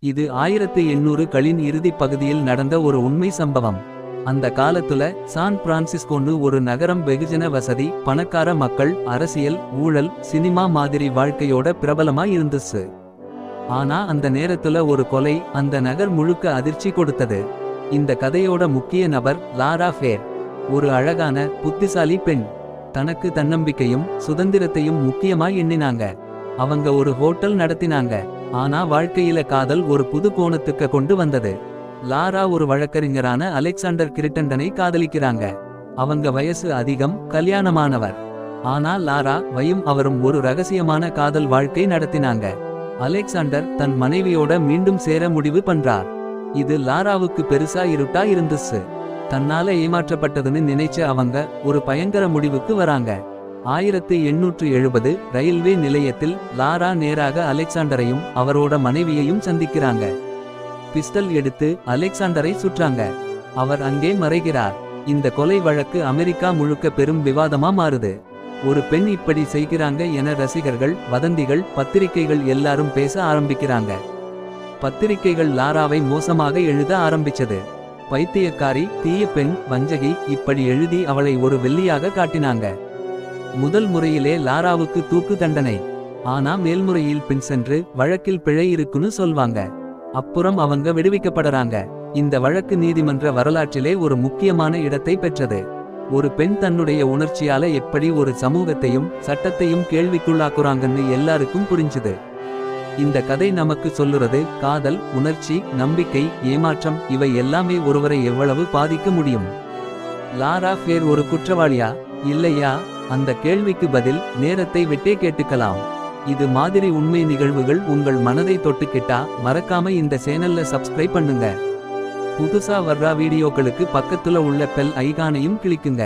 இது 1800களின் இறுதிப் பகுதியில் நடந்த ஒரு உண்மை சம்பவம். அந்த காலத்துல சான் பிரான்சிஸ்கோன்னு ஒரு நகரம் வெகுஜன வசதி, பணக்கார மக்கள், அரசியல், ஊழல், சினிமா மாதிரி வாழ்க்கையோட பிரபலமா இருந்துச்சு. ஆனா அந்த நேரத்துல ஒரு கொலை அந்த நகர் முழுக்க அதிர்ச்சி கொடுத்தது. இந்த கதையோட முக்கிய நபர் லாரா ஃபேர். ஒரு அழகான, புத்திசாலி பெண். தனக்கு தன்னம்பிக்கையும் சுதந்திரத்தையும் முக்கியமா எண்ணினாங்க. அவங்க ஒரு ஹோட்டல் நடத்தினாங்க. ஆனா வாழ்க்கையில காதல் ஒரு புது கோணத்துக்கு கொண்டு வந்தது. லாரா ஒரு வழக்கறிஞரான அலெக்சாண்டர் கிரிட்டண்டனை காதலிக்கிறாங்க. அவங்க வயசு அதிகம், கல்யாணமானவர். ஆனா லாரா வையும் அவரும் ஒரு ரகசியமான காதல் வாழ்க்கை நடத்தினாங்க. அலெக்சாண்டர் தன் மனைவியோட மீண்டும் சேர முடிவு பண்றார். இது லாராவுக்கு பெருசா இருட்டா இருந்துச்சு. தன்னால ஏமாற்றப்பட்டதுன்னு நினைச்ச அவங்க ஒரு பயங்கர முடிவுக்கு வராங்க. 1870 ரயில்வே நிலையத்தில் லாரா நேராக அலெக்சாண்டரையும் அவரோட மனைவியையும் சந்திக்கிறாங்க. பிஸ்டல் எடுத்து அலெக்சாண்டரை சுற்றாங்க. அவர் அங்கே மறைகிறார். இந்த கொலை வழக்கு அமெரிக்கா முழுக்க பெரும் விவாதமா மாறுது. ஒரு பெண் இப்படி செய்கிறாங்க என ரசிகர்கள், வதந்திகள், பத்திரிகைகள் எல்லாரும் பேச ஆரம்பிக்கிறாங்க. பத்திரிகைகள் லாராவை மோசமாக எழுத ஆரம்பிச்சது. பைத்தியக்காரி, தீய பெண், வஞ்சகி இப்படி எழுதி அவளை ஒரு வெள்ளியாக காட்டினாங்க. முதல் முறையிலே லாராவுக்கு தூக்கு தண்டனை. ஆனா மேல்முறையில் பின் சென்று வழக்கில் பிழை இருக்குன்னு சொல்வாங்க. அப்புறம் அவங்க விடுவிக்கப்படறாங்க. இந்த வழக்கு நீதிமன்ற வரலாற்றிலே ஒரு முக்கியமான இடத்தை பெற்றது. ஒரு பெண் தன்னுடைய உணர்ச்சியால எப்படி ஒரு சமூகத்தையும் சட்டத்தையும் கேள்விக்குள்ளாக்குறாங்கன்னு எல்லாருக்கும் புரிஞ்சுது. இந்த கதை நமக்கு சொல்லுறது, காதல், உணர்ச்சி, நம்பிக்கை, ஏமாற்றம் இவை எல்லாமே ஒருவரை எவ்வளவு பாதிக்க முடியும். லாரா ஃபேர் ஒரு குற்றவாளியா இல்லையா? அந்த கேள்விக்கு பதில் நேரத்தை விட்டே கேட்டுக்கலாம். இது மாதிரி உண்மை நிகழ்வுகள் உங்கள் மனதை தொட்டுக்கிட்டா மறக்காம இந்த சேனல்ல சப்ஸ்கிரைப் பண்ணுங்க. புதுசா வர்ற வீடியோக்களுக்கு பக்கத்துல உள்ள பெல் ஐகானையும் கிளிக்குங்க.